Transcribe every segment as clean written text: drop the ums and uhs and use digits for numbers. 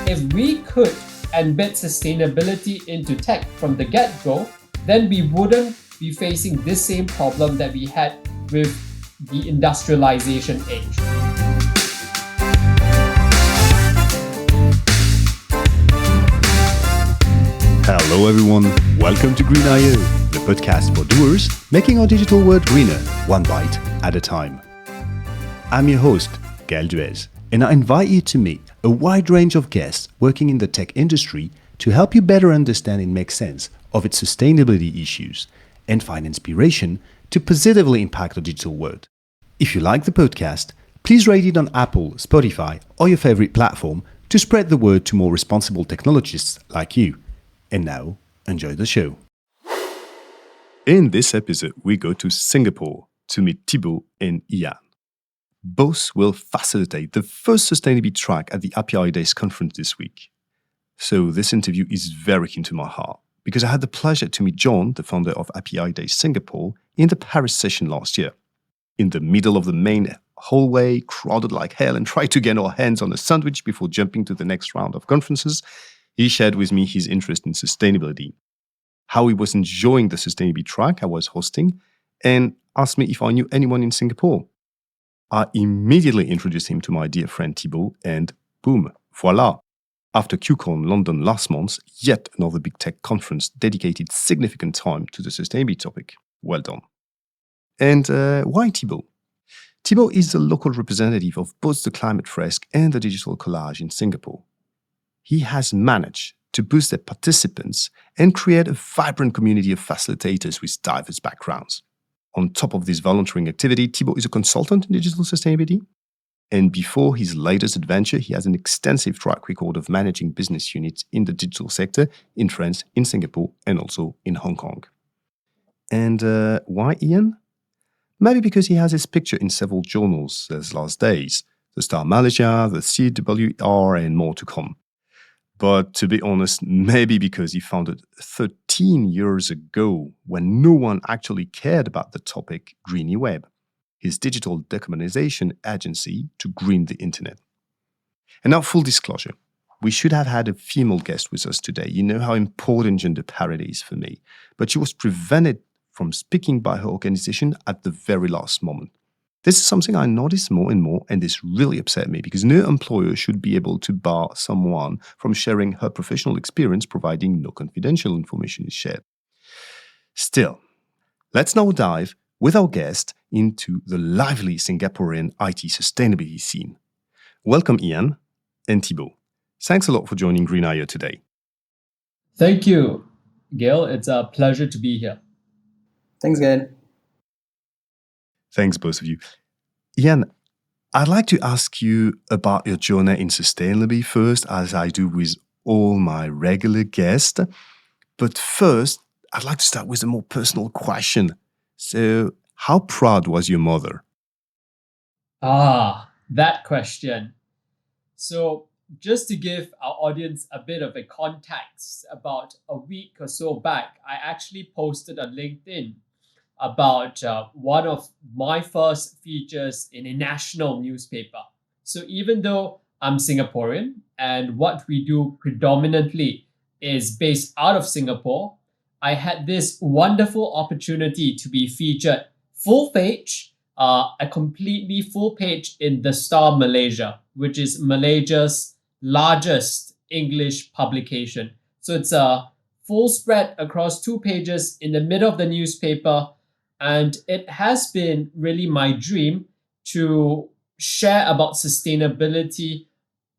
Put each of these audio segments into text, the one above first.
If we could embed sustainability into tech from the get-go, then we wouldn't be facing this same problem that we had with the industrialization age. Hello everyone, welcome to Greenie, the podcast for doers making our digital world greener, one bite at a time. I'm your host, Gaël Duez, and I invite you to meet a wide range of guests working in the tech industry to help you better understand and make sense of its sustainability issues and find inspiration to positively impact the digital world. If you like the podcast, please rate it on Apple, Spotify, or your favorite platform to spread the word to more responsible technologists like you. And now, enjoy the show. In this episode, we go to Singapore to meet Thibaut and Ian. Both will facilitate the first sustainability track at the API Days conference this week. So this interview is very keen to my heart because I had the pleasure to meet John, the founder of API Days Singapore, in the Paris session last year. In the middle of the main hallway, crowded like hell, and tried to get our hands on a sandwich before jumping to the next round of conferences, he shared with me his interest in sustainability, how he was enjoying the sustainability track I was hosting, and asked me if I knew anyone in Singapore. I immediately introduced him to my dear friend Thibaut, and boom, voila! After QCon London last month, yet another big tech conference dedicated significant time to the sustainability topic. Well done. And why Thibaut? Thibaut is the local representative of both the Climat fresk and the Digital Collage in Singapore. He has managed to boost their participants and create a vibrant community of facilitators with diverse backgrounds. On top of this volunteering activity, Thibaut is a consultant in digital sustainability. And before his latest adventure, he has an extensive track record of managing business units in the digital sector in France, in Singapore, and also in Hong Kong. And why Ian? Maybe because he has his picture in several journals these last days, the Star Malaysia, the CWR, and more to come. But to be honest, maybe because he founded 13 years ago when no one actually cared about the topic Greenie Web, his digital decarbonization agency to green the internet. And now full disclosure, we should have had a female guest with us today. You know how important gender parity is for me, but she was prevented from speaking by her organization at the very last moment. This is something I notice more and more, and this really upset me because no employer should be able to bar someone from sharing her professional experience providing no confidential information is shared. Still, let's now dive with our guest into the lively Singaporean IT sustainability scene. Welcome Ian and Thibaut. Thanks a lot for joining Greenie today. Thank you, Gail. It's a pleasure to be here. Thanks, Gaël. Thanks, both of you. Ian, I'd like to ask you about your journey in sustainability first, as I do with all my regular guests. But first, I'd like to start with a more personal question. So, how proud was your mother? That question. So, just to give our audience a bit of a context, about a week or so back, I actually posted on LinkedIn about one of my first features in a national newspaper. So even though I'm Singaporean and what we do predominantly is based out of Singapore, I had this wonderful opportunity to be featured full page, a completely full page in the Star Malaysia, which is Malaysia's largest English publication. So it's a full spread across 2 pages in the middle of the newspaper. And it has been really my dream to share about sustainability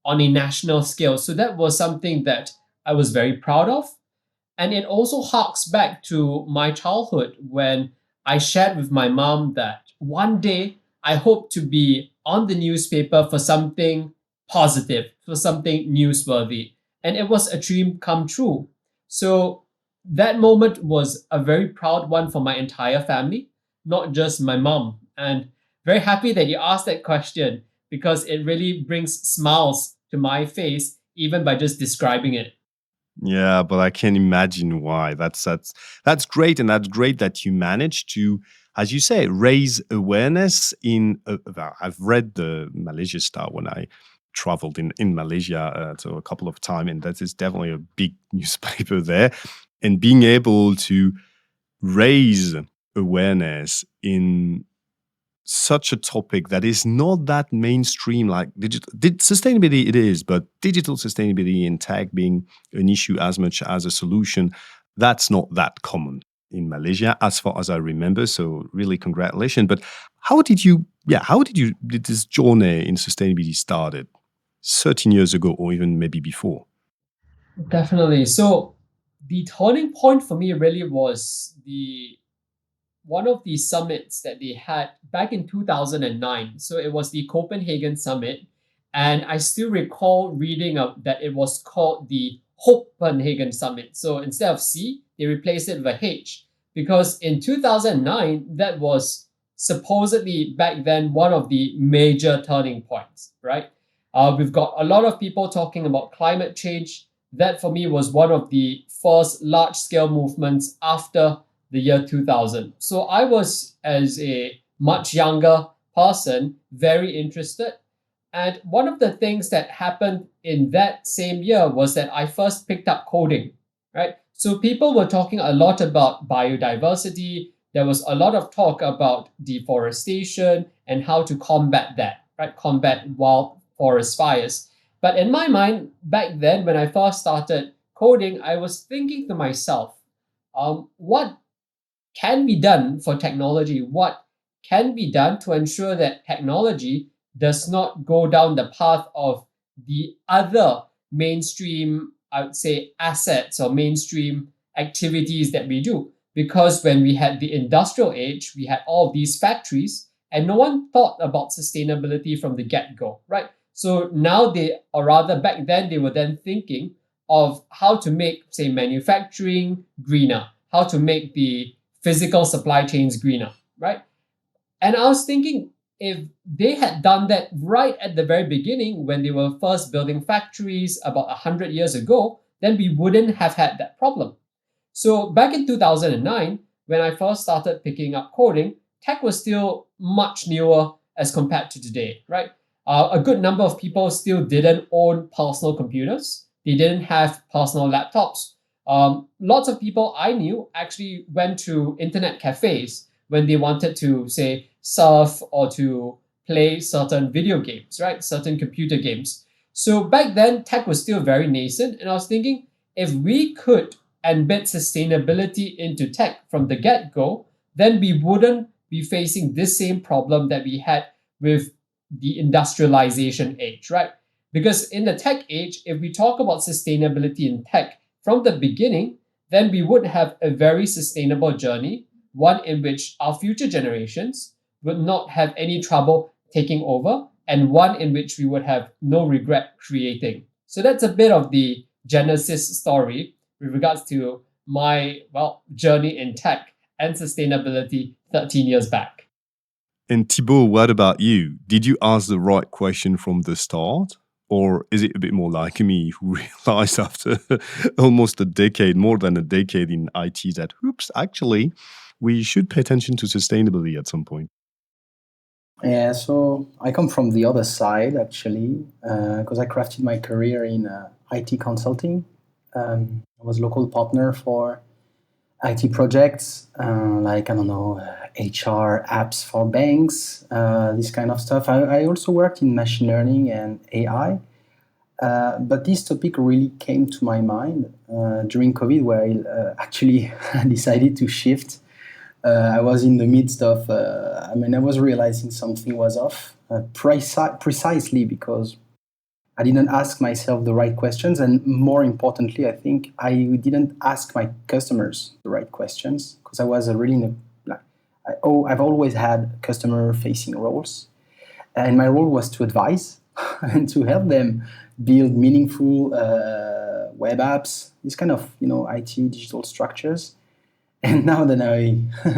on a national scale. So that was something that I was very proud of. And it also harks back to my childhood when I shared with my mom that one day I hope to be on the newspaper for something positive, for something newsworthy. And it was a dream come true. So that moment was a very proud one for my entire family, not just my mom. And very happy that you asked that question because it really brings smiles to my face, even by just describing it. Yeah, but I can imagine why. That's great, and that's great that you managed to, as you say, raise awareness in. I've read the Malaysia Star when I traveled in Malaysia so a couple of times, and that is definitely a big newspaper there. And being able to raise awareness in such a topic that is not that mainstream, like sustainability it is, but digital sustainability in tech being an issue as much as a solution, that's not that common in Malaysia as far as I remember. So really congratulations. But how did this journey in sustainability started 13 years ago or even maybe before? Definitely. So the turning point for me really was the one of the summits that they had back in 2009. So it was the Copenhagen summit. And I still recall reading that it was called the Copenhagen Summit. So instead of C, they replaced it with a H. Because in 2009, that was supposedly back then one of the major turning points, right? We've got a lot of people talking about climate change. That for me was one of the first large scale movements after the year 2000. So I was, as a much younger person, very interested. And one of the things that happened in that same year was that I first picked up coding, right? So people were talking a lot about biodiversity. There was a lot of talk about deforestation and how to combat that, right? Combat wild forest fires. But in my mind, back then, when I first started coding, I was thinking to myself, what can be done for technology? What can be done to ensure that technology does not go down the path of the other mainstream, I would say, assets or mainstream activities that we do? Because when we had the industrial age, we had all of these factories, and no one thought about sustainability from the get-go, right? So now or rather back then, they were then thinking of how to make, say, manufacturing greener, how to make the physical supply chains greener, right? And I was thinking, if they had done that right at the very beginning when they were first building factories about 100 years ago, then we wouldn't have had that problem. So back in 2009, when I first started picking up coding, tech was still much newer as compared to today, right? A good number of people still didn't own personal computers. They didn't have personal laptops. Lots of people I knew actually went to internet cafes when they wanted to, say, surf or to play certain video games, right? Certain computer games. So back then, tech was still very nascent. And I was thinking, if we could embed sustainability into tech from the get-go, then we wouldn't be facing this same problem that we had with the industrialization age, right? Because in the tech age, if we talk about sustainability in tech from the beginning, then we would have a very sustainable journey, one in which our future generations would not have any trouble taking over, and one in which we would have no regret creating. So that's a bit of the genesis story with regards to my, journey in tech and sustainability 13 years back. And Thibaut, what about you? Did you ask the right question from the start? Or is it a bit more like me, who realized after almost a decade, more than a decade in IT, that, oops, actually, we should pay attention to sustainability at some point? Yeah, so I come from the other side, actually, because I crafted my career in IT consulting. I was local partner for IT projects, like, HR apps for banks, this kind of stuff. I also worked in machine learning and AI, but this topic really came to my mind during COVID, where I actually decided to shift. I was in the midst of, I was realizing something was off, precisely because I didn't ask myself the right questions, and more importantly, I think I didn't ask my customers the right questions, because I was really I've always had customer-facing roles, and my role was to advise and to help them build meaningful web apps, this kind of IT digital structures. And now that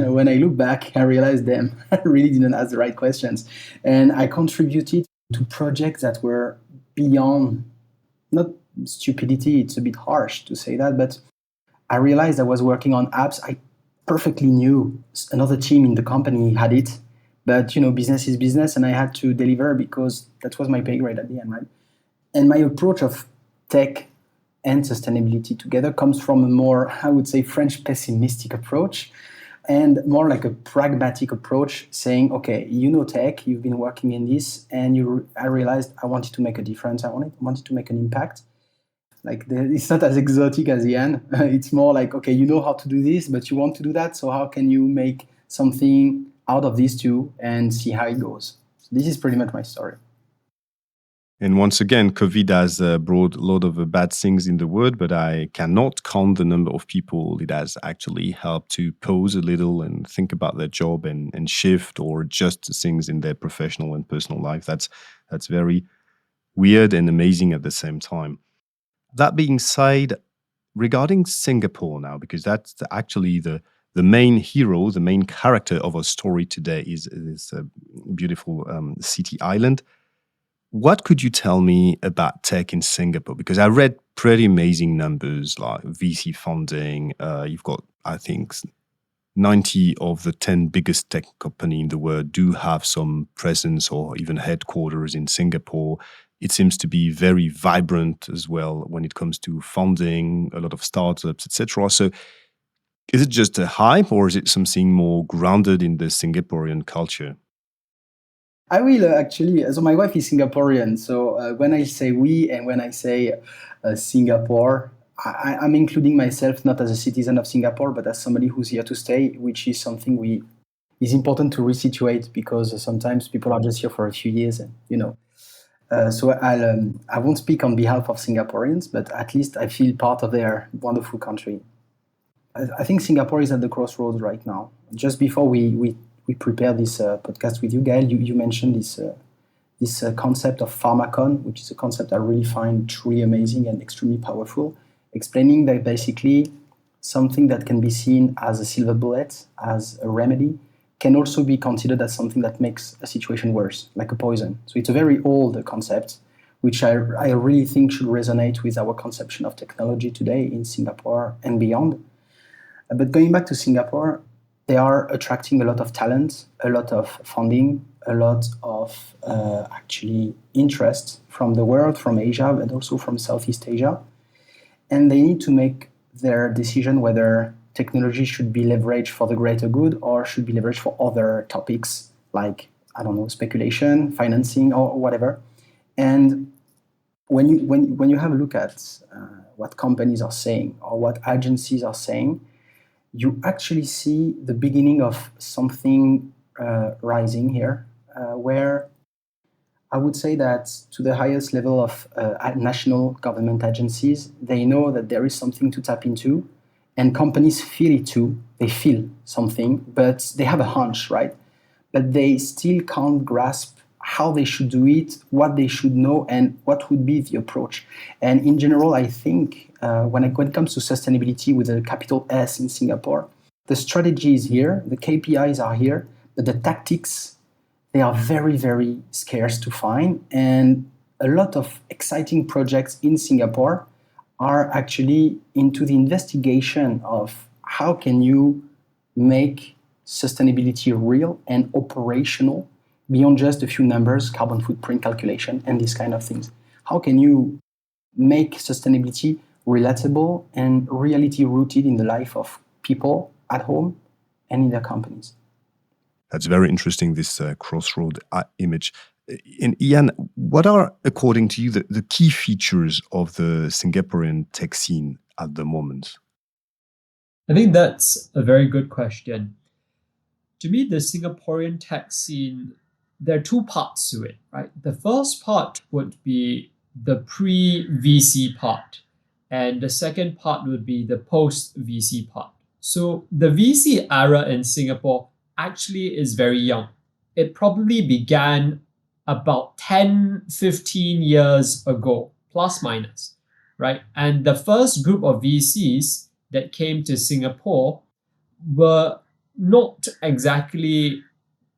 when I look back, I realized I really didn't ask the right questions, and I contributed to projects that were beyond, not stupidity, it's a bit harsh to say that, but I realized I was working on apps I perfectly knew another team in the company had it, but business is business, and I had to deliver because that was my pay grade at the end, right? And my approach of tech and sustainability together comes from a more, I would say, French pessimistic approach and more like a pragmatic approach, saying, okay, you know tech, you've been working in this, and I realized I wanted to make a difference. I wanted to make an impact. Like it's not as exotic as Ian. It's more like, okay, you know how to do this, but you want to do that. So how can you make something out of these two and see how it goes? So this is pretty much my story. And once again, COVID has brought a lot of bad things in the world, but I cannot count the number of people it has actually helped to pause a little and think about their job and shift or adjust things in their professional and personal life. That's very weird and amazing at the same time. That being said, regarding Singapore now, because that's actually the main hero, the main character of our story today is this beautiful city island. What could you tell me about tech in Singapore? Because I read pretty amazing numbers like VC funding. You've got, I think, 90 of the 10 biggest tech companies in the world do have some presence or even headquarters in Singapore. It seems to be very vibrant as well when it comes to funding, a lot of startups, etc. So is it just a hype or is it something more grounded in the Singaporean culture? I will actually. So my wife is Singaporean. So when I say we and when I say Singapore, I'm including myself not as a citizen of Singapore, but as somebody who's here to stay, which is something is important to resituate because sometimes people are just here for a few years, and So I won't speak on behalf of Singaporeans, but at least I feel part of their wonderful country. I think Singapore is at the crossroads right now. Just before we prepared this podcast with you, Gaël, you mentioned this concept of pharmacon, which is a concept I really find truly amazing and extremely powerful, explaining that basically something that can be seen as a silver bullet, as a remedy, can also be considered as something that makes a situation worse, like a poison. So it's a very old concept, which I really think should resonate with our conception of technology today in Singapore and beyond. But going back to Singapore, they are attracting a lot of talent, a lot of funding, a lot of actually interest from the world, from Asia, but also from Southeast Asia. And they need to make their decision whether technology should be leveraged for the greater good or should be leveraged for other topics like, I don't know, speculation, financing, or whatever. And when you have a look at what companies are saying or what agencies are saying, you actually see the beginning of something rising here, where I would say that to the highest level of national government agencies, they know that there is something to tap into, and companies feel it too. They feel something, but they have a hunch, right? But they still can't grasp how they should do it, what they should know, and what would be the approach. And in general, I think when it comes to sustainability with a capital S in Singapore, the strategy is here, the KPIs are here, but the tactics, they are very, very scarce to find. And a lot of exciting projects in Singapore are actually into the investigation of how can you make sustainability real and operational beyond just a few numbers, carbon footprint calculation, and these kind of things. How can you make sustainability relatable and reality rooted in the life of people at home and in their companies? That's very interesting, this crossroad image. And Ian, what are, according to you, the key features of the Singaporean tech scene at the moment? I think that's a very good question. To me, the Singaporean tech scene, there are two parts to it, right? The first part would be the pre-VC part, and the second part would be the post-VC part. So the VC era in Singapore actually is very young. It probably began about 10, 15 years ago, plus minus, right? And the first group of VCs that came to Singapore were not exactly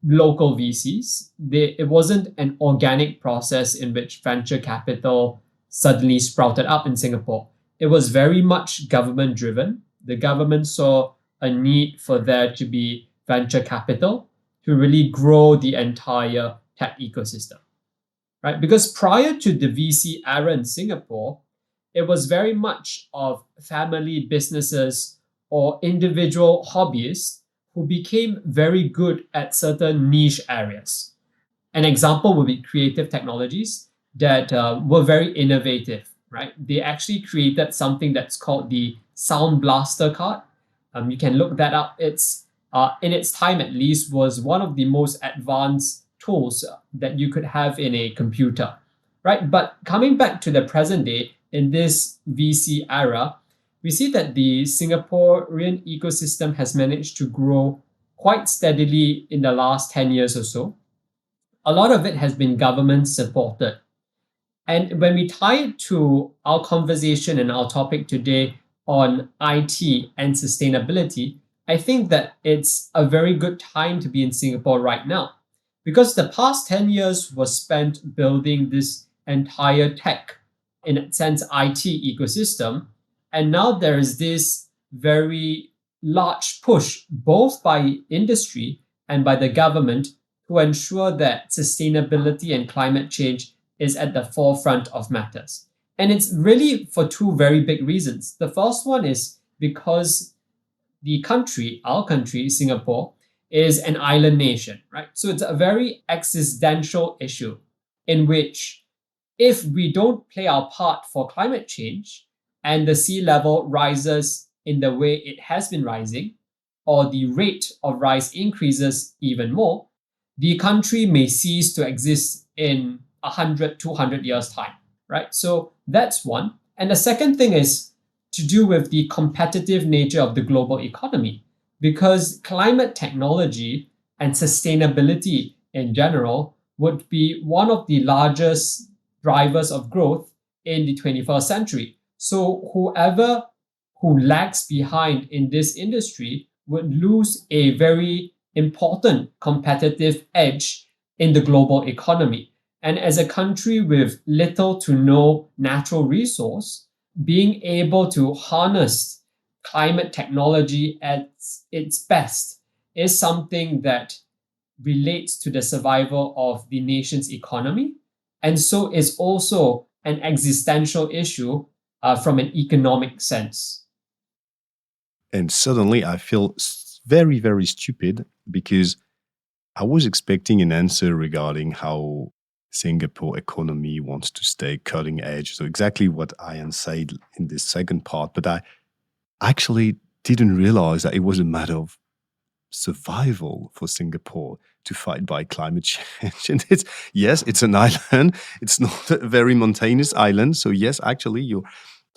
local VCs. It wasn't an organic process in which venture capital suddenly sprouted up in Singapore. It was very much government driven. The government saw a need for there to be venture capital to really grow the entire tech ecosystem. right? Because prior to the VC era in Singapore, it was very much of family businesses or individual hobbyists who became very good at certain niche areas. An example would be creative technologies that were very innovative, right? They actually created something that's called the Sound Blaster card. You can look that up. It's in its time at least was one of the most advanced tools that you could have in a computer, right? But coming back to the present day in this VC era, we see that the Singaporean ecosystem has managed to grow quite steadily in the last 10 years or so. A lot of it has been government supported. And when we tie it to our conversation and our topic today on IT and sustainability, I think that it's a very good time to be in Singapore right now because the past 10 years was spent building this entire tech, in a sense, IT ecosystem. And now there is this very large push, both by industry and by the government, to ensure that sustainability and climate change is at the forefront of matters. And it's really for two very big reasons. The first one is because the country, our country, Singapore, is an island nation, right? So it's a very existential issue in which if we don't play our part for climate change and the sea level rises in the way it has been rising, or the rate of rise increases even more, the country may cease to exist in 100, 200 years' time, right? So that's one. And the second thing is to do with the competitive nature of the global economy, because climate technology and sustainability in general would be one of the largest drivers of growth in the 21st century. So whoever who lags behind in this industry would lose a very important competitive edge in the global economy. And as a country with little to no natural resource, being able to harness climate technology at its best is something that relates to the survival of the nation's economy. And so is also an existential issue from an economic sense. And suddenly I feel very, very stupid because I was expecting an answer regarding how Singapore economy wants to stay cutting edge. So exactly what Ian said in this second part, but I actually didn't realize that it was a matter of survival for Singapore to fight by climate change. And it's an island. It's not a very mountainous island. So yes, actually you're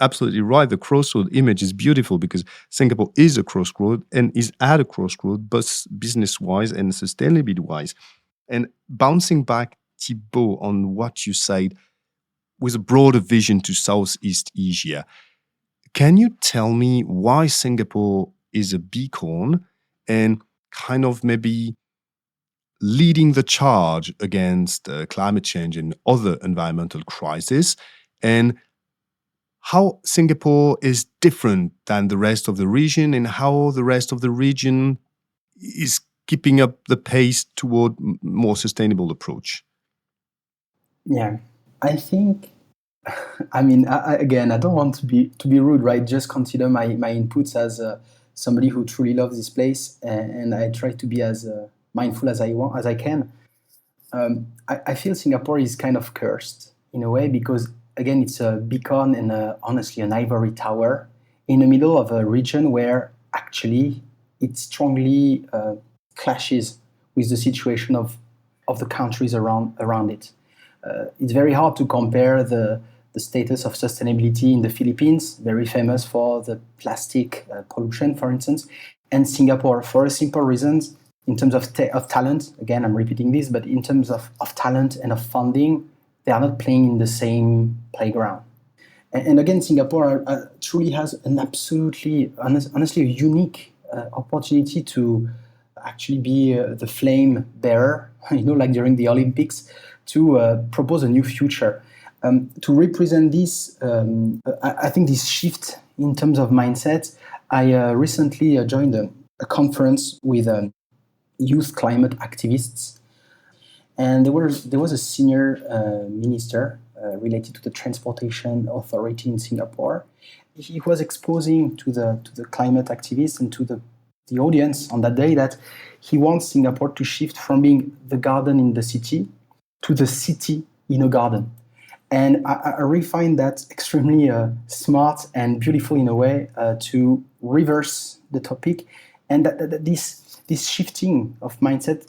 absolutely right. The crossroad image is beautiful because Singapore is a crossroad and is at a crossroad, both business-wise and sustainability-wise. And bouncing back, Thibaut, on what you said, with a broader vision to Southeast Asia, can you tell me why Singapore is a beacon and kind of maybe leading the charge against climate change and other environmental crises, and how Singapore is different than the rest of the region and how the rest of the region is keeping up the pace toward more sustainable approach? Yeah, I think. I mean, again, I don't want to be rude, right? Just consider my inputs as somebody who truly loves this place, and I try to be as mindful as I can. I feel Singapore is kind of cursed in a way because again, it's a beacon and honestly an ivory tower in the middle of a region where actually it strongly clashes with the situation of the countries around it. It's very hard to compare the status of sustainability in the Philippines, very famous for the plastic pollution, for instance, and Singapore for a simple reason in terms of talent. Again, I'm repeating this, but in terms of talent and of funding, they are not playing in the same playground. And again, Singapore truly has an absolutely, honestly, a unique opportunity to actually be the flame bearer, like during the Olympics, to propose a new future. To represent this, I think this shift in terms of mindset, I recently joined a conference with youth climate activists. And there was a senior minister related to the transportation authority in Singapore. He was exposing to the climate activists and to the audience on that day that he wants Singapore to shift from being the garden in the city to the city in a garden. And I really find that extremely smart and beautiful in a way to reverse the topic. And that this shifting of mindset,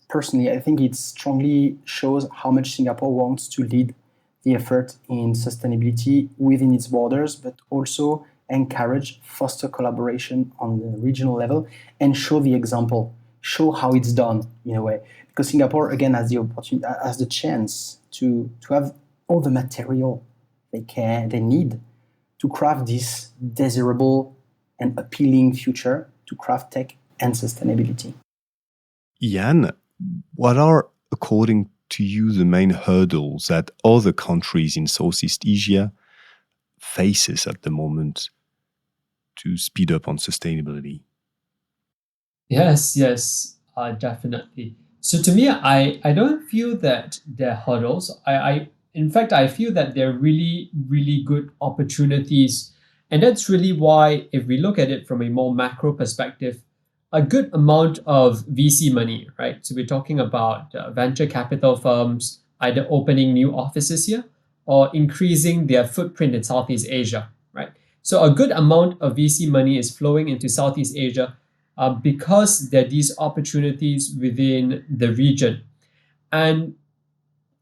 personally, I think it strongly shows how much Singapore wants to lead the effort in sustainability within its borders, but also encourage, foster collaboration on the regional level, and show the example, show how it's done in a way. Because Singapore, again, has the opportunity, has the chance to have all the material they need to craft this desirable and appealing future to craft tech and sustainability. Ian, what are, according to you, the main hurdles that other countries in Southeast Asia faces at the moment to speed up on sustainability? Yes, definitely. So to me, I don't feel that they're hurdles. In fact, I feel that they're really, really good opportunities. And that's really why, if we look at it from a more macro perspective, a good amount of VC money, right? So we're talking about venture capital firms either opening new offices here or increasing their footprint in Southeast Asia, right? So a good amount of VC money is flowing into Southeast Asia because there are these opportunities within the region. And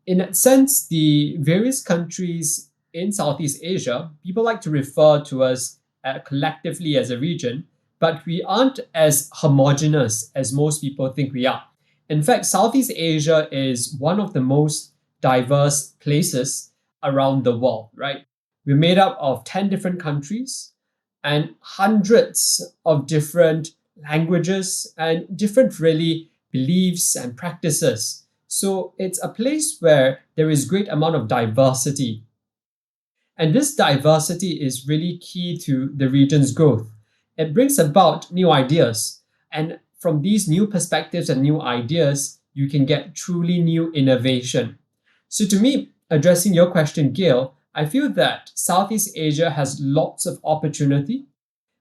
in that sense, the various countries in Southeast Asia, people like to refer to us collectively as a region, but we aren't as homogenous as most people think we are. In fact, Southeast Asia is one of the most diverse places around the world, right? We're made up of 10 different countries and hundreds of different languages and different, really, beliefs and practices. So it's a place where there is great amount of diversity. And this diversity is really key to the region's growth. It brings about new ideas. And from these new perspectives and new ideas, you can get truly new innovation. So to me, addressing your question, Gail, I feel that Southeast Asia has lots of opportunity.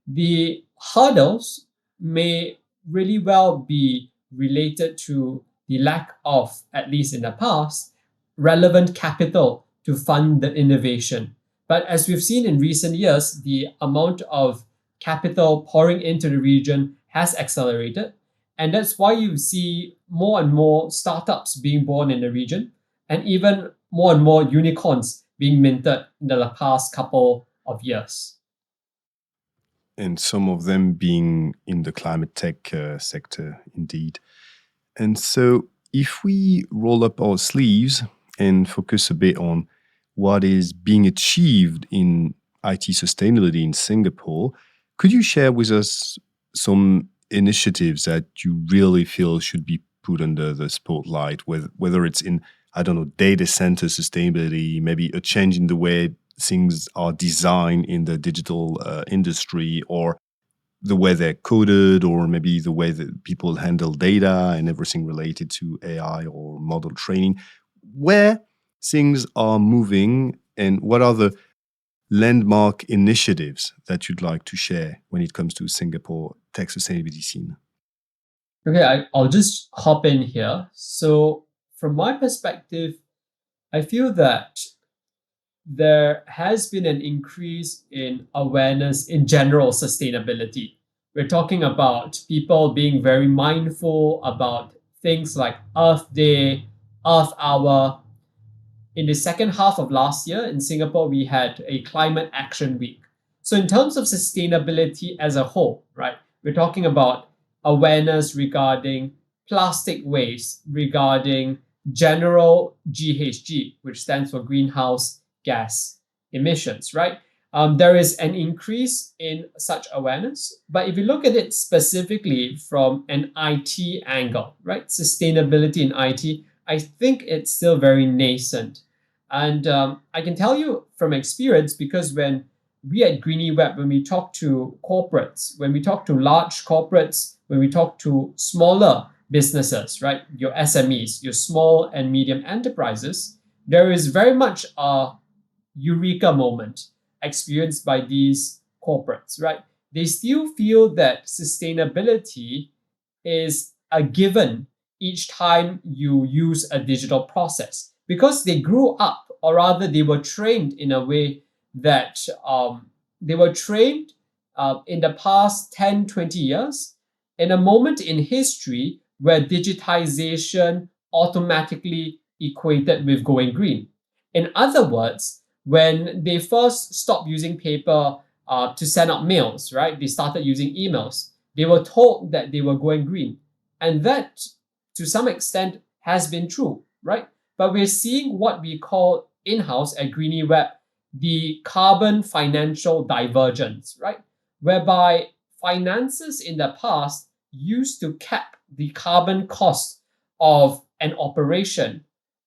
The hurdles may really well be related to the lack of, at least in the past, relevant capital to fund the innovation. But as we've seen in recent years, the amount of capital pouring into the region has accelerated. And that's why you see more and more startups being born in the region, and even more and more unicorns being minted in the past couple of years. And some of them being in the climate tech sector, indeed. And so if we roll up our sleeves and focus a bit on what is being achieved in IT sustainability in Singapore, could you share with us some initiatives that you really feel should be put under the spotlight, whether it's in, I don't know, data center sustainability, maybe a change in the way things are designed in the digital industry, or the way they're coded, or maybe the way that people handle data and everything related to AI or model training, where things are moving, and what are the landmark initiatives that you'd like to share when it comes to Singapore tech sustainability scene? Okay, I'll just hop in here. So from my perspective, I feel that there has been an increase in awareness in general sustainability. We're talking about people being very mindful about things like Earth Day, Earth Hour. In the second half of last year in Singapore, we had a Climate Action Week. So in terms of sustainability as a whole, right, we're talking about awareness regarding plastic waste, regarding general GHG, which stands for greenhouse gas emissions, right? There is an increase in such awareness. But if you look at it specifically from an IT angle, right, sustainability in IT, I think it's still very nascent. And I can tell you from experience, because when we at Greenie Web, when we talk to corporates, when we talk to large corporates, when we talk to smaller businesses, right? Your SMEs, your small and medium enterprises, there is very much a eureka moment experienced by these corporates, right? They still feel that sustainability is a given each time you use a digital process because they grew up, or rather, they were trained in a way that they were trained in the past 10, 20 years in a moment in history where digitization automatically equated with going green. In other words, when they first stopped using paper to send out mails, right? They started using emails. They were told that they were going green. And that, to some extent, has been true, right? But we're seeing what we call in-house at Greenie Web the carbon financial divergence, right? Whereby finances in the past used to cap the carbon cost of an operation.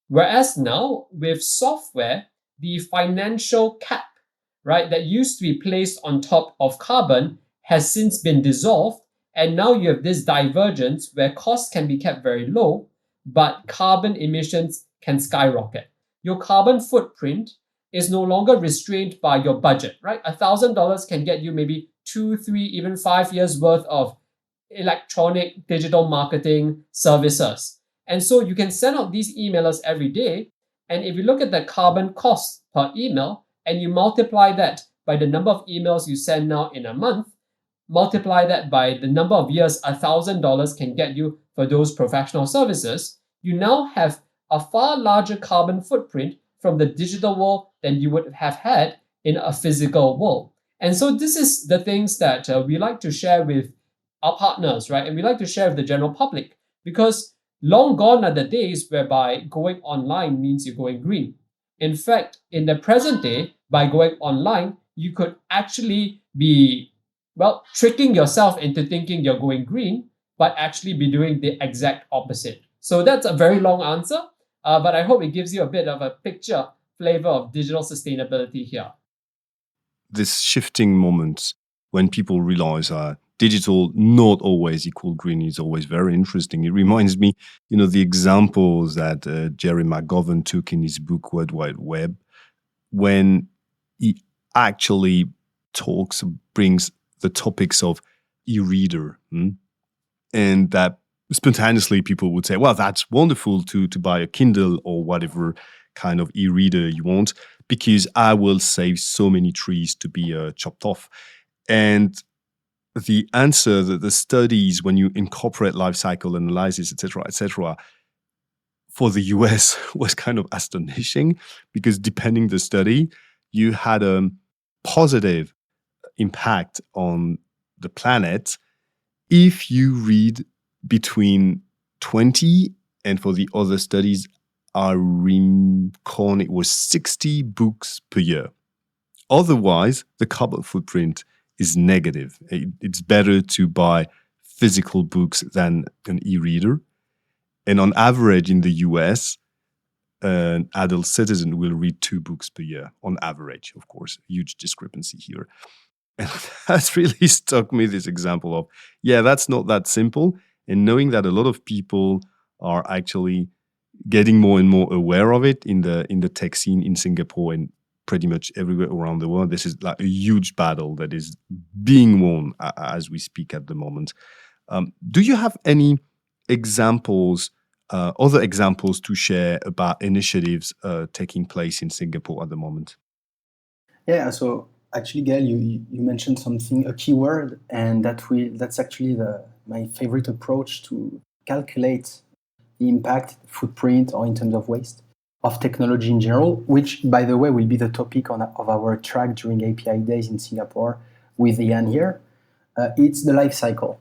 Whereas now, with software, the financial cap, right, that used to be placed on top of carbon has since been dissolved. And now you have this divergence where costs can be kept very low, but carbon emissions can skyrocket. Your carbon footprint is no longer restrained by your budget, right? $1,000 can get you maybe 2, 3, even 5 years worth of electronic digital marketing services. And so you can send out these emailers every day. And if you look at the carbon cost per email and you multiply that by the number of emails you send now in a month, multiply that by the number of years $1,000 can get you for those professional services, you now have a far larger carbon footprint from the digital world than you would have had in a physical world. And so this is the things that we like to share with our partners, right? And we like to share with the general public because long gone are the days whereby going online means you're going green. In fact, in the present day, by going online, you could actually be, well, tricking yourself into thinking you're going green, but actually be doing the exact opposite. So that's a very long answer, but I hope it gives you a bit of a picture, flavor of digital sustainability here. This shifting moment when people realize digital not always equal green is always very interesting. It reminds me, the examples that Jerry McGovern took in his book World Wide Web, when he actually brings the topics of e-reader, and that spontaneously people would say, well, that's wonderful to buy a Kindle or whatever kind of e-reader you want, because I will save so many trees to be chopped off. And the answer that the studies, when you incorporate life cycle analysis, etc., for the US was kind of astonishing, because depending the study, you had a positive impact on the planet if you read between 20 and for the other studies, it was 60 books per year. Otherwise, the carbon footprint is negative. It's better to buy physical books than an e-reader. And on average in the US, an adult citizen will read 2 books per year on average, of course. Huge discrepancy here. And that's really struck me, this example of, that's not that simple. And knowing that a lot of people are actually getting more and more aware of it in the tech scene in Singapore and pretty much everywhere around the world, this is like a huge battle that is being won as we speak at the moment. Do you have any examples, other examples to share about initiatives taking place in Singapore at the moment? Yeah, so actually, Gaël, you mentioned something, a key word, and that's actually my favorite approach to calculate the impact, footprint, or in terms of waste of technology in general, which, by the way, will be the topic of our track during API Days in Singapore with Ian here. It's the life cycle.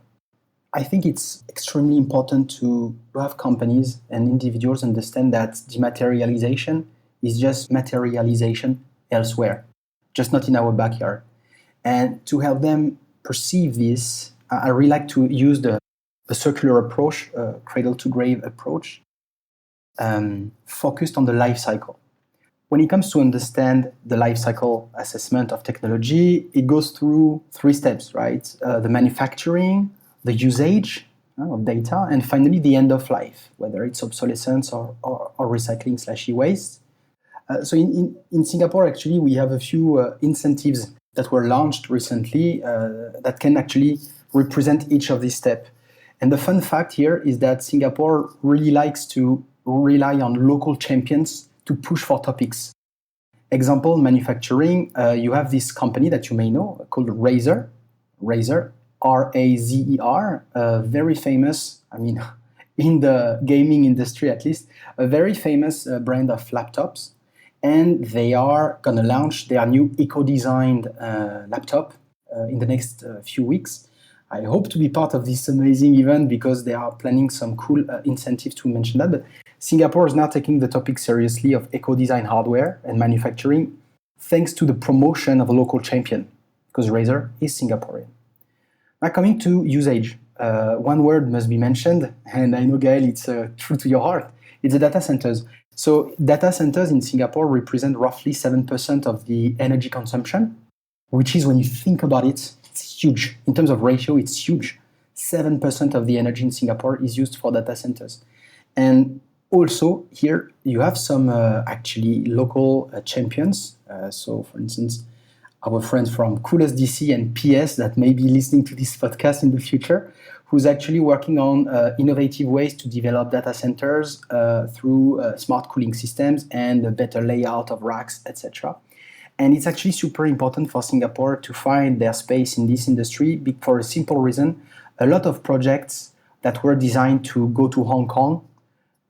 I think it's extremely important to have companies and individuals understand that dematerialization is just materialization elsewhere, just not in our backyard. And to help them perceive this, I really like to use the circular approach, cradle-to-grave approach, focused on the life cycle. When it comes to understand the life cycle assessment of technology, it goes through 3 steps, right? The manufacturing, the usage, of data, and finally the end of life, whether it's obsolescence or recycling / e-waste. So in Singapore, actually, we have a few incentives that were launched recently that can actually represent each of these steps. And the fun fact here is that Singapore really likes to rely on local champions to push for topics. Example, manufacturing, you have this company that you may know called Razer, R-A-Z-E-R, very famous, in the gaming industry at least, a very famous brand of laptops. And they are going to launch their new eco-designed laptop in the next few weeks. I hope to be part of this amazing event because they are planning some cool incentives to mention that. But Singapore is now taking the topic seriously of eco-design hardware and manufacturing thanks to the promotion of a local champion, because Razer is Singaporean. Now coming to usage, one word must be mentioned, and I know, Gaël, it's true to your heart. It's the data centers. So data centers in Singapore represent roughly 7% of the energy consumption, which is, when you think about it, it's huge. In terms of ratio, it's huge. 7% of the energy in Singapore is used for data centers. And also here you have some actually local champions. So for instance, our friends from Coolest DC and PS that may be listening to this podcast in the future, who's actually working on innovative ways to develop data centers through smart cooling systems and a better layout of racks, etc. And it's actually super important for Singapore to find their space in this industry for a simple reason. A lot of projects that were designed to go to Hong Kong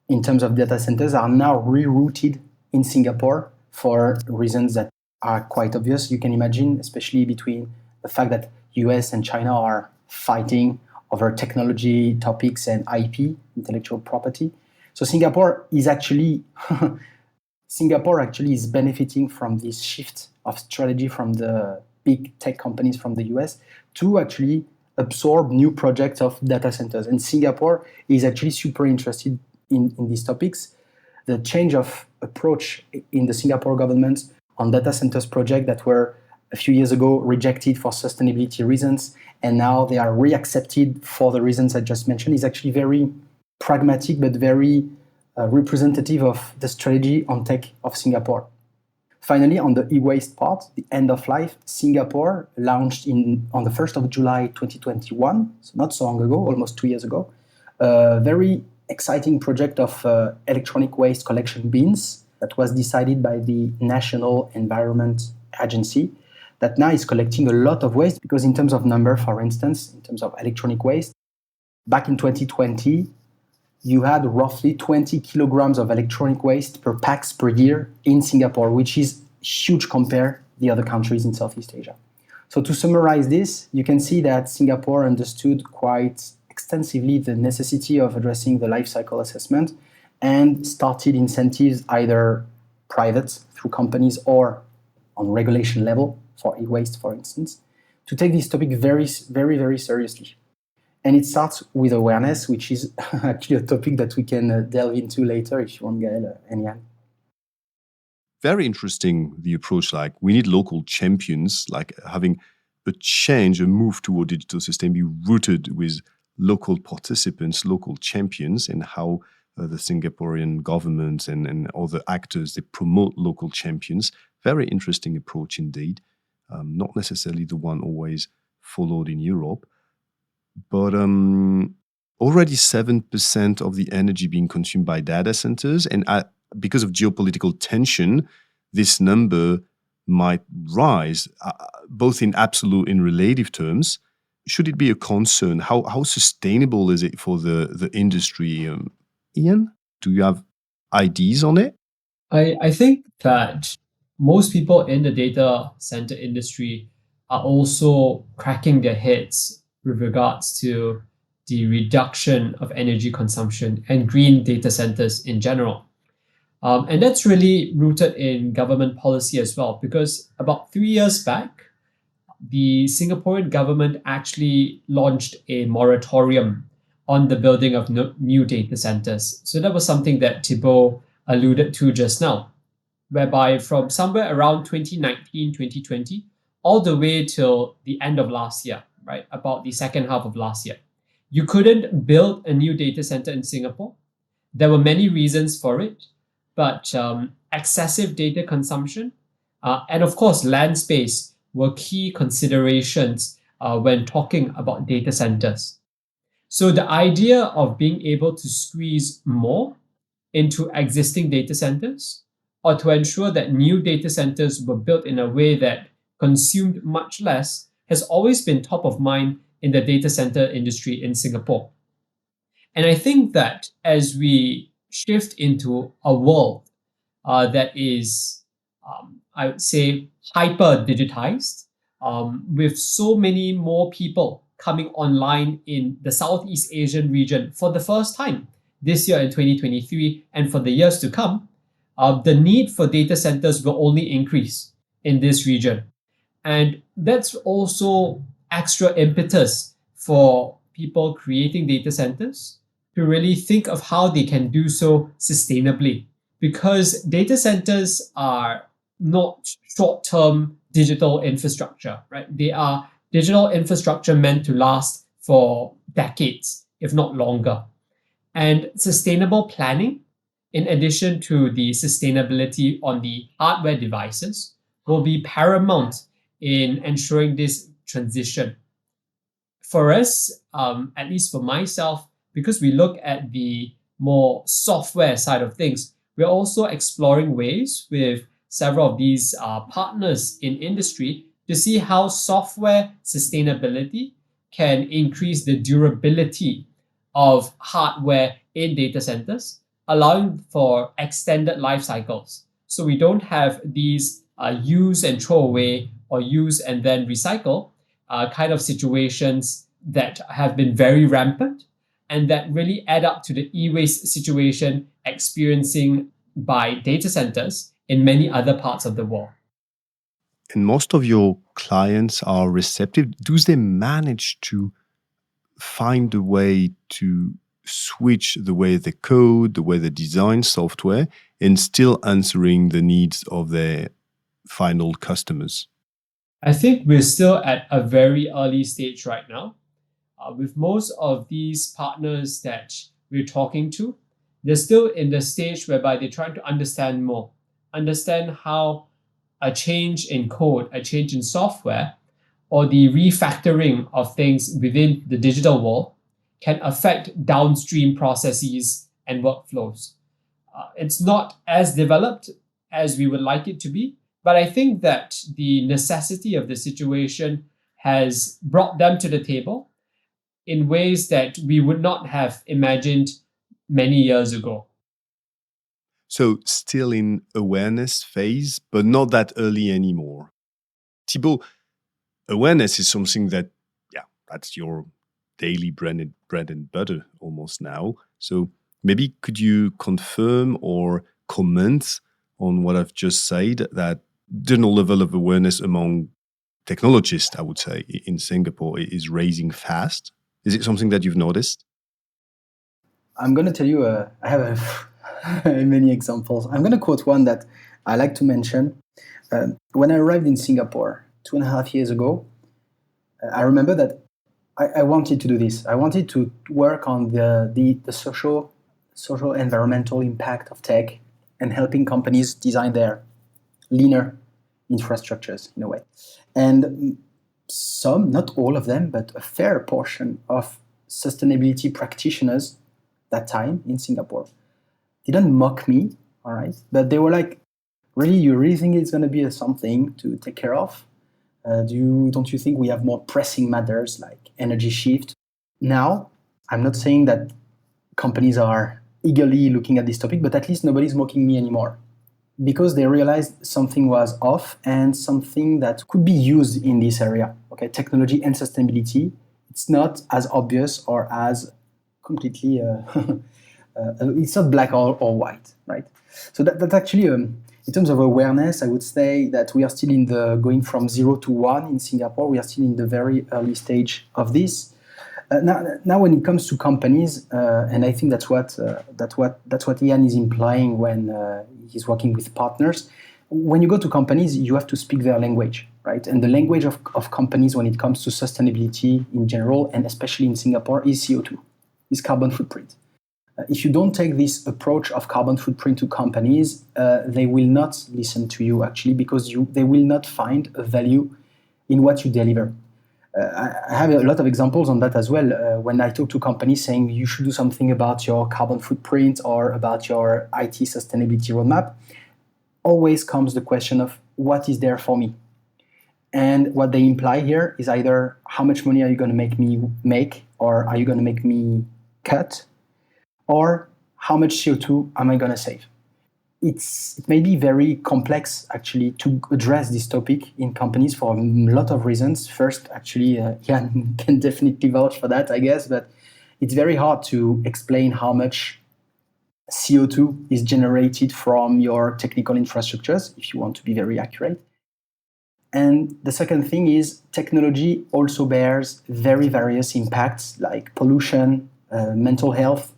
in terms of data centers are now rerouted in Singapore for reasons that are quite obvious. You can imagine, especially between the fact that US and China are fighting over technology topics and IP, intellectual property. So Singapore actually is benefiting from this shift of strategy from the big tech companies from the US to actually absorb new projects of data centers. And Singapore is actually super interested in these topics. The change of approach in the Singapore government on data centers projects that were a few years ago rejected for sustainability reasons, and now they are reaccepted for the reasons I just mentioned, is actually very pragmatic but very representative of the strategy on tech of Singapore. Finally, on the e-waste part, the end of life, Singapore launched on the 1st of July 2021, so not so long ago, almost 2 years ago, a very exciting project of electronic waste collection bins that was decided by the National Environment Agency, that now is collecting a lot of waste, because in terms of number, for instance, in terms of electronic waste, back in 2020, you had roughly 20 kilograms of electronic waste per pax per year in Singapore, which is huge compared to the other countries in Southeast Asia. So to summarize this, you can see that Singapore understood quite extensively the necessity of addressing the life cycle assessment and started incentives, either private through companies or on regulation level for e-waste, for instance, to take this topic very, very, very seriously. And it starts with awareness, which is actually a topic that we can delve into later if you want, Gaël and Jan. Very interesting, the approach. Like, we need local champions, like having a change, a move toward digital system be rooted with local participants, local champions, and how the Singaporean government and other actors, they promote local champions. Very interesting approach indeed. Not necessarily the one always followed in Europe. But already 7% of the energy being consumed by data centers. And because of geopolitical tension, this number might rise, both in absolute and relative terms. Should it be a concern? How sustainable is it for the industry? Ian, do you have ideas on it? I think that most people in the data center industry are also cracking their heads with regards to the reduction of energy consumption and green data centers in general. And that's really rooted in government policy as well, because about 3 years back, the Singaporean government actually launched a moratorium on the building of new data centers. So that was something that Thibaut alluded to just now, whereby from somewhere around 2019, 2020, all the way till the end of last year, right, about the second half of last year, You couldn't build a new data center in Singapore. There were many reasons for it, but excessive data consumption and of course land space were key considerations when talking about data centers. So the idea of being able to squeeze more into existing data centers or to ensure that new data centers were built in a way that consumed much less has always been top of mind in the data center industry in Singapore. And I think that as we shift into a world that is, I would say, hyper digitized, with so many more people coming online in the Southeast Asian region for the first time this year in 2023 and for the years to come, the need for data centers will only increase in this region. And that's also extra impetus for people creating data centers to really think of how they can do so sustainably. Because data centers are not short-term digital infrastructure, right? They are digital infrastructure meant to last for decades, if not longer. And sustainable planning, in addition to the sustainability on the hardware devices, will be paramount in ensuring this transition. For us, at least for myself, because we look at the more software side of things, we're also exploring ways with several of these partners in industry to see how software sustainability can increase the durability of hardware in data centers, allowing for extended life cycles. So we don't have these use and throw away or use and then recycle kind of situations that have been very rampant and that really add up to the e-waste situation experiencing by data centers in many other parts of the world. And most of your clients are receptive. Do they manage to find a way to switch the way they code, the way they design software, and still answering the needs of their final customers? I think we're still at a very early stage right now. With most of these partners that we're talking to, they're still in the stage whereby they're trying to understand more, understand how a change in code, a change in software, or the refactoring of things within the digital world can affect downstream processes and workflows. It's not as developed as we would like it to be, but I think that the necessity of the situation has brought them to the table in ways that we would not have imagined many years ago. So still in awareness phase, but not that early anymore. Thibaut, awareness is something that, that's your daily bread and butter almost now. So maybe could you confirm or comment on what I've just said, that general level of awareness among technologists, I would say, in Singapore is raising fast? Is it something that you've noticed? I'm going to tell you, I have many examples. I'm going to quote one that I like to mention. When I arrived in Singapore 2.5 years ago, I remember that I wanted to do this. I wanted to work on the social environmental impact of tech and helping companies design their leaner infrastructures in a way. And some, not all of them, but a fair portion of sustainability practitioners that time in Singapore didn't mock me, all right? But they were like, really, you really think it's going to be something to take care of? Don't you think we have more pressing matters like energy shift? Now, I'm not saying that companies are eagerly looking at this topic, but at least nobody's mocking me anymore because they realized something was off and something that could be used in this area. Okay, technology and sustainability. It's not as obvious or as completely, it's not black or white, right? So that actually, in terms of awareness, I would say that we are still in going from 0 to 1 in Singapore. We are still in the very early stage of this. Now, when it comes to companies, and I think that's what Ian is implying when he's working with partners. When you go to companies, you have to speak their language. right? And the language of companies when it comes to sustainability in general, and especially in Singapore, is CO2, is carbon footprint. If you don't take this approach of carbon footprint to companies, they will not listen to you actually, because they will not find a value in what you deliver. I have a lot of examples on that as well. When I talk to companies saying you should do something about your carbon footprint or about your IT sustainability roadmap, always comes the question of what is there for me? And what they imply here is either how much money are you going to make me make, or are you going to make me cut, or how much CO2 am I going to save? It may be very complex, actually, to address this topic in companies for a lot of reasons. First, actually, Jan can definitely vouch for that, I guess, but it's very hard to explain how much CO2 is generated from your technical infrastructures, if you want to be very accurate. And the second thing is technology also bears very various impacts like pollution, mental health,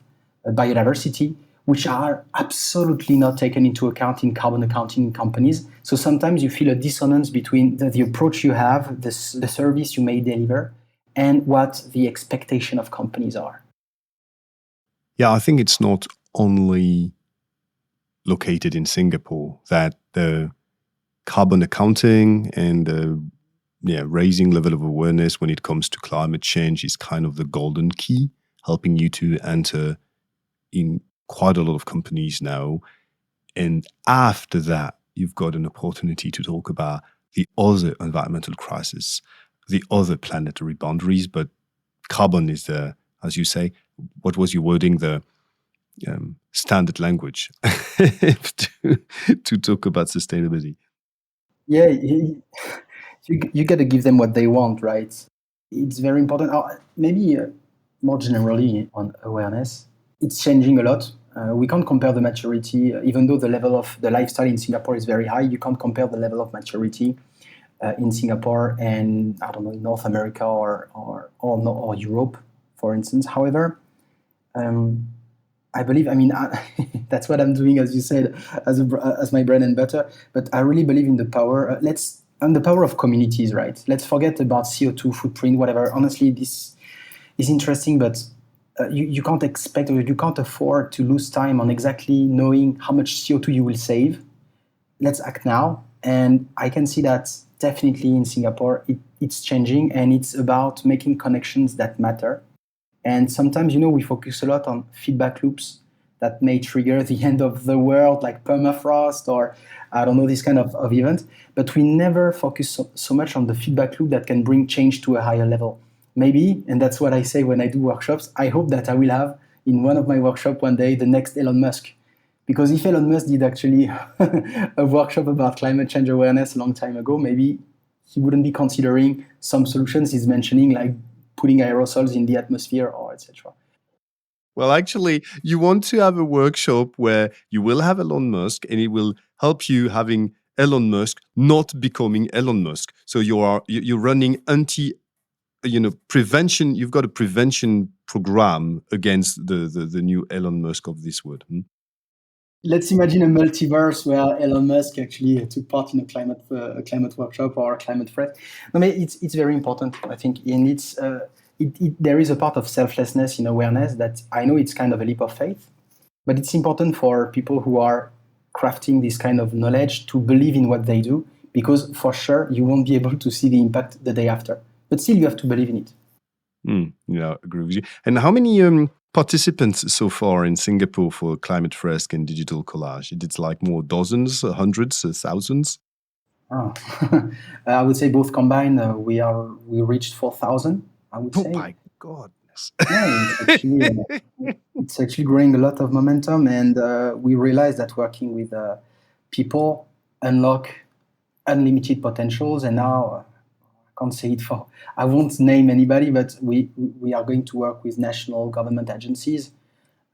biodiversity, which are absolutely not taken into account in carbon accounting companies. So sometimes you feel a dissonance between the approach you have, the service you may deliver, and what the expectation of companies are. Yeah, I think it's not only located in Singapore that the carbon accounting and raising level of awareness when it comes to climate change is kind of the golden key, helping you to enter in quite a lot of companies now. And after that, you've got an opportunity to talk about the other environmental crisis, the other planetary boundaries. But carbon is the, as you say, what was your wording, the standard language to talk about sustainability. Yeah, you got to give them what they want, right? It's very important. Maybe more generally on awareness, it's changing a lot. We can't compare the maturity, even though the level of the lifestyle in Singapore is very high. You can't compare the level of maturity in Singapore and, I don't know, North America or Europe, for instance. However, I believe, that's what I'm doing, as you said, as my bread and butter. But I really believe in the power. And the power of communities, right? Let's forget about CO2 footprint, whatever. Honestly, this is interesting, but you can't expect, or you can't afford to lose time on exactly knowing how much CO2 you will save. Let's act now. And I can see that definitely in Singapore, it's changing, and it's about making connections that matter. And sometimes, we focus a lot on feedback loops that may trigger the end of the world, like permafrost or, I don't know, this kind of event. But we never focus so much on the feedback loop that can bring change to a higher level. Maybe, and that's what I say when I do workshops, I hope that I will have in one of my workshops one day the next Elon Musk. Because if Elon Musk did actually a workshop about climate change awareness a long time ago, maybe he wouldn't be considering some solutions he's mentioning, like putting aerosols in the atmosphere or etc. Well, actually, you want to have a workshop where you will have Elon Musk, and it will help you having Elon Musk not becoming Elon Musk. So you're running prevention. You've got a prevention program against the new Elon Musk of this world. Let's imagine a multiverse where Elon Musk actually took part in a climate workshop or a climate fresk. It's very important, I think, and there is a part of selflessness in awareness that I know it's kind of a leap of faith, but it's important for people who are crafting this kind of knowledge to believe in what they do, because for sure you won't be able to see the impact the day after, but still you have to believe in it. I agree with you. And how many participants so far in Singapore for Climate Fresk and Digital Collage? It's like more dozens, hundreds, thousands? I would say both combined, we reached 4,000. I would say. Oh my goodness! Yeah, it's actually growing a lot of momentum, and we realize that working with people unlock unlimited potentials. And now I can't say it I won't name anybody, but we are going to work with national government agencies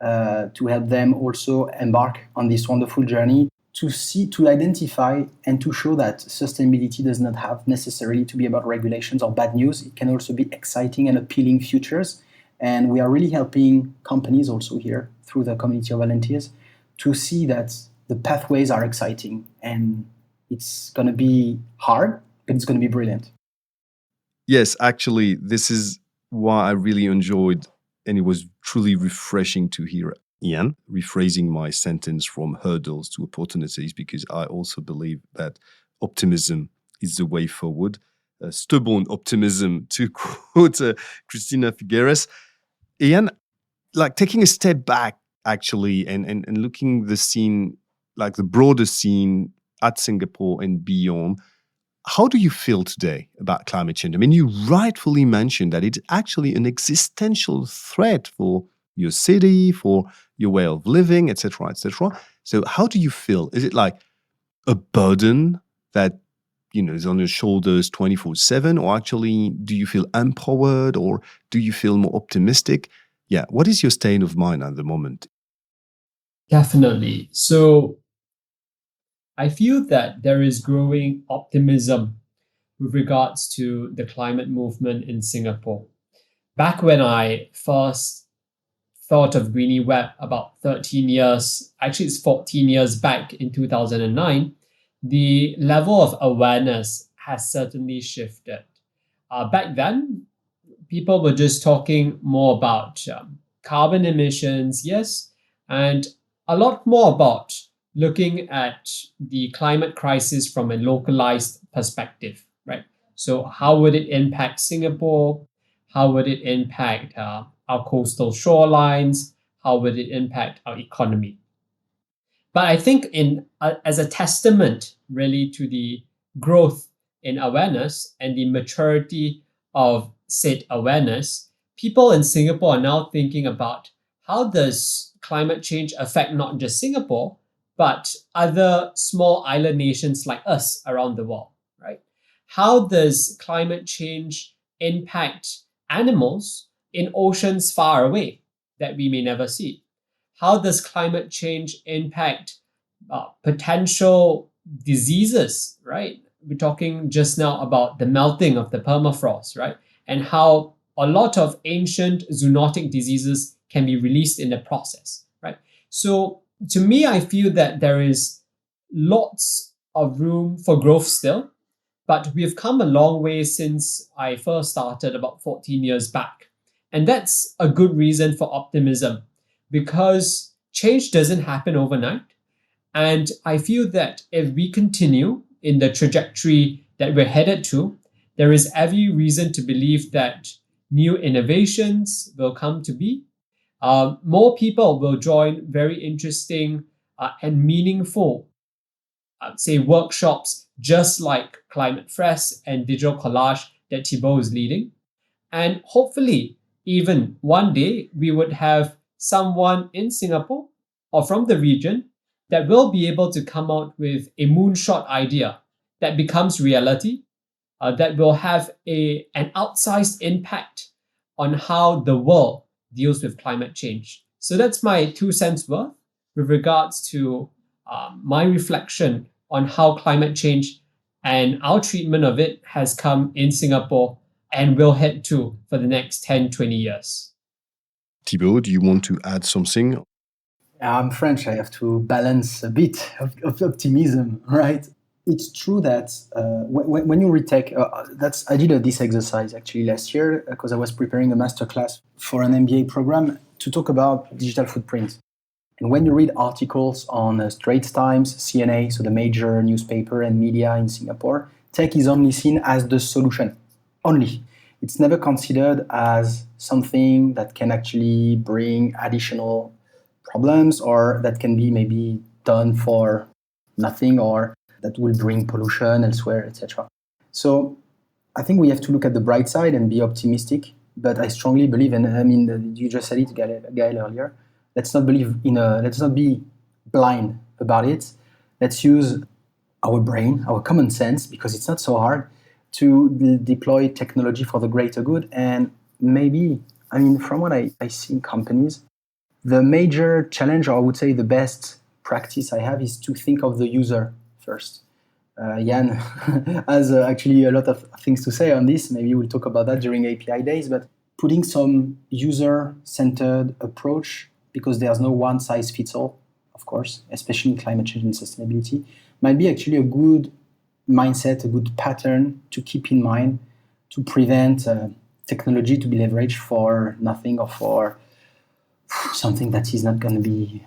to help them also embark on this wonderful journey, to identify and to show that sustainability does not have necessarily to be about regulations or bad news. It can also be exciting and appealing futures. And we are really helping companies also here through the community of volunteers to see that the pathways are exciting, and it's going to be hard, but it's going to be brilliant. Yes, actually, this is why I really enjoyed, and it was truly refreshing to hear Ian rephrasing my sentence from hurdles to opportunities, because I also believe that optimism is the way forward. Stubborn optimism, to quote Christina Figueres. Ian, like taking a step back, actually, and looking the scene, like the broader scene at Singapore and beyond, how do you feel today about climate change? I mean, you rightfully mentioned that it's actually an existential threat for your city, for your way of living, etc., etc. So, how do you feel? Is it like a burden that is on your shoulders 24/7, or actually do you feel empowered, or do you feel more optimistic? Yeah, what is your state of mind at the moment? Definitely. So I feel that there is growing optimism with regards to the climate movement in Singapore. Back when I first thought of Greenie Web about 13 years, actually it's 14 years back in 2009, the level of awareness has certainly shifted. Back then, people were just talking more about carbon emissions, yes, and a lot more about looking at the climate crisis from a localized perspective, right? So, how would it impact Singapore? How would it impact our coastal shorelines? How would it impact our economy? But I think as a testament really to the growth in awareness and the maturity of said awareness, people in Singapore are now thinking about how does climate change affect not just Singapore, but other small island nations like us around the world, right? How does climate change impact animals in oceans far away that we may never see? How does climate change impact potential diseases, right? We're talking just now about the melting of the permafrost, right? And how a lot of ancient zoonotic diseases can be released in the process, right? So to me, I feel that there is lots of room for growth still, but we've come a long way since I first started about 14 years back. And that's a good reason for optimism because change doesn't happen overnight. And I feel that if we continue in the trajectory that we're headed to, there is every reason to believe that new innovations will come to be. More people will join very interesting and meaningful, I'd say, workshops just like Climate Fresk and Digital Collage that Thibaut is leading. And hopefully, even one day, we would have someone in Singapore or from the region that will be able to come out with a moonshot idea that becomes reality, that will have an outsized impact on how the world deals with climate change. So that's my 2 cents worth with regards to my reflection on how climate change and our treatment of it has come in Singapore and will head to for the next 10, 20 years. Thibaut, do you want to add something? I'm French. I have to balance a bit of optimism, right? It's true that when you retake, I did this exercise actually last year because I was preparing a masterclass for an MBA program to talk about digital footprint. And when you read articles on Straits Times, CNA, so the major newspaper and media in Singapore, tech is only seen as the solution. Only. It's never considered as something that can actually bring additional problems or that can be maybe done for nothing or that will bring pollution elsewhere, etc. So I think we have to look at the bright side and be optimistic. But I strongly believe, and I mean, you just said it, Gaël, earlier. Let's not be blind about it. Let's use our brain, our common sense, because it's not so hard to deploy technology for the greater good. And maybe, I mean, from what I see in companies, the major challenge, or I would say the best practice I have, is to think of the user first. Jan has actually a lot of things to say on this. Maybe we'll talk about that during API days, but putting some user-centered approach, because there's no one-size-fits-all, of course, especially in climate change and sustainability, might be actually a good mindset, a good pattern to keep in mind to prevent technology to be leveraged for nothing or for something that is not going to be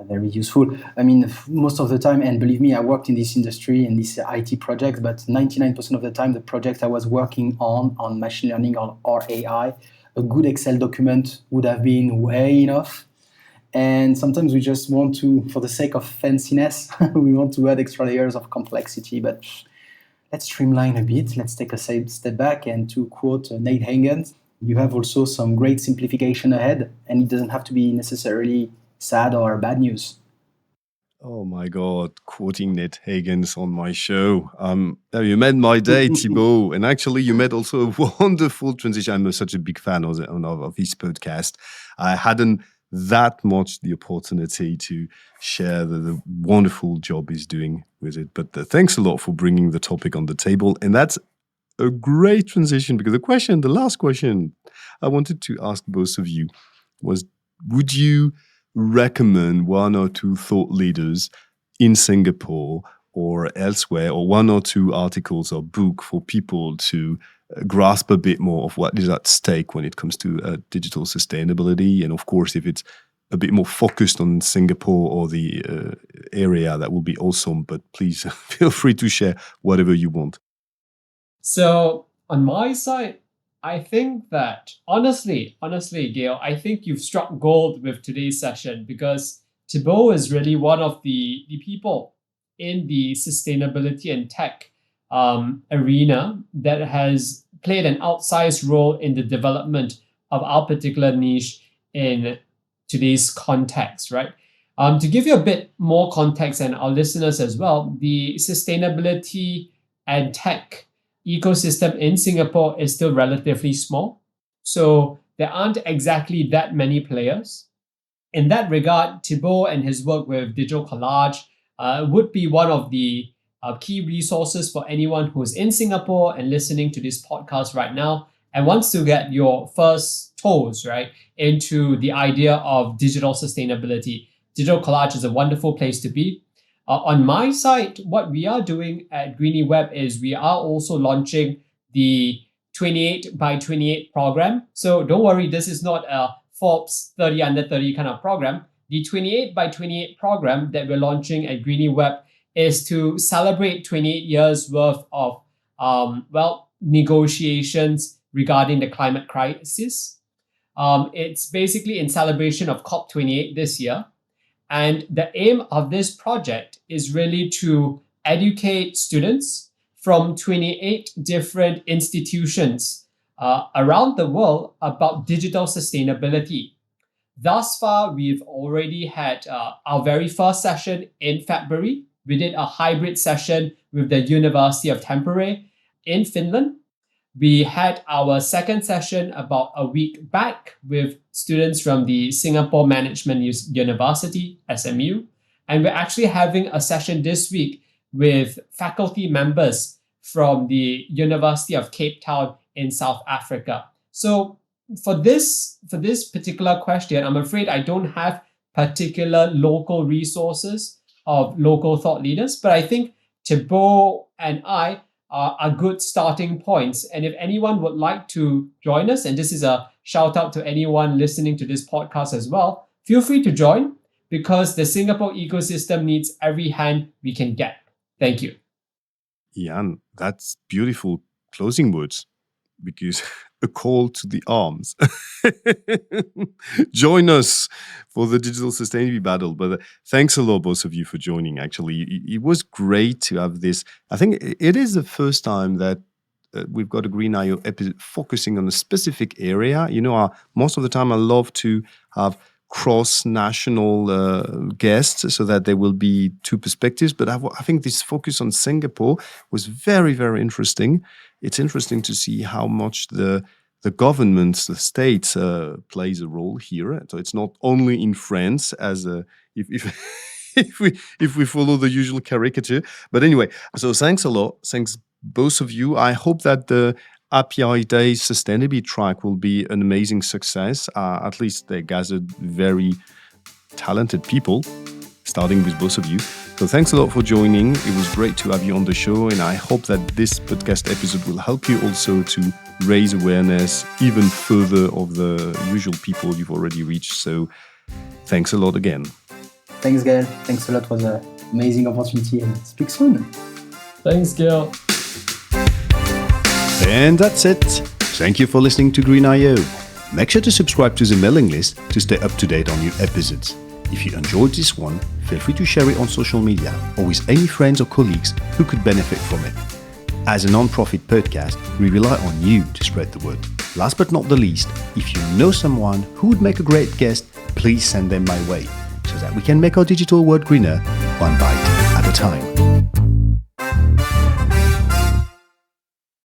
very useful. I mean, most of the time, and believe me, I worked in this industry, in this IT project, but 99% of the time, the project I was working on machine learning or AI, a good Excel document would have been way enough. And sometimes we just want to, for the sake of fanciness, we want to add extra layers of complexity, but let's streamline a bit. Let's take a step back. And to quote Nate Hagens, you have also some great simplification ahead, and it doesn't have to be necessarily sad or bad news. Oh my God, quoting Ned Hagens on my show. You made my day, Thibaut. And actually, you made also a wonderful transition. I'm such a big fan of his podcast. I hadn't that much the opportunity to share the wonderful job he's doing with it. But thanks a lot for bringing the topic on the table. And that's a great transition, because the last question I wanted to ask both of you was, would you recommend one or two thought leaders in Singapore or elsewhere, or one or two articles or book for people to grasp a bit more of what is at stake when it comes to digital sustainability? And of course, if it's a bit more focused on Singapore or the area, that will be awesome. But please feel free to share whatever you want. So on my side, I think that honestly, Gaël, I think you've struck gold with today's session, because Thibaut is really one of the people in the sustainability and tech arena that has played an outsized role in the development of our particular niche in today's context, right? To give you a bit more context, and our listeners as well, the sustainability and tech ecosystem in Singapore is still relatively small. So there aren't exactly that many players. In that regard, Thibaut and his work with Digital Collage would be one of the key resources for anyone who's in Singapore and listening to this podcast right now and wants to get your first toes, right, into the idea of digital sustainability. Digital Collage is a wonderful place to be. On my side, what we are doing at Greenie Web is we are also launching the 28 by 28 program. So don't worry, this is not a Forbes 30 under 30 kind of program. The 28 by 28 program that we're launching at Greenie Web is to celebrate 28 years worth of negotiations regarding the climate crisis. It's basically in celebration of COP28 this year. And the aim of this project is really to educate students from 28 different institutions around the world about digital sustainability. Thus far, we've already had our very first session in February. We did a hybrid session with the University of Tampere in Finland. We had our second session about a week back with students from the Singapore Management University, SMU. And we're actually having a session this week with faculty members from the University of Cape Town in South Africa. So for this particular question, I'm afraid I don't have particular local resources of local thought leaders, but I think Thibaut and I are good starting points. And if anyone would like to join us, and this is a shout out to anyone listening to this podcast as well, feel free to join, because the Singapore ecosystem needs every hand we can get. Thank you. Jan, that's beautiful closing words, because a call to the arms. Join us for the digital sustainability battle. But thanks a lot, both of you, for joining. Actually, it was great to have this. I think it is the first time that we've got a Green IO episode focusing on a specific area. You know, most of the time I love to have cross-national guests so that there will be two perspectives. But I think this focus on Singapore was very, very interesting. It's interesting to see how much the governments, the states, plays a role here. So it's not only in France, as if we follow the usual caricature. But anyway, so thanks a lot. Thanks both of you. I hope that the API Day sustainability track will be an amazing success. At least they gathered very talented people. starting with both of you. So thanks a lot for joining. It was great to have you on the show, and I hope that this podcast episode will help you also to raise awareness even further of the usual people you've already reached. So thanks a lot again. Thanks, Gaël. Thanks a lot. It was an amazing opportunity, and speak soon. Thanks, Gaël. And that's it. Thank you for listening to Green.io. Make sure to subscribe to the mailing list to stay up to date on new episodes. If you enjoyed this one, feel free to share it on social media or with any friends or colleagues who could benefit from it. As a non-profit podcast, we rely on you to spread the word. Last but not the least, if you know someone who would make a great guest, please send them my way so that we can make our digital world greener one bite at a time.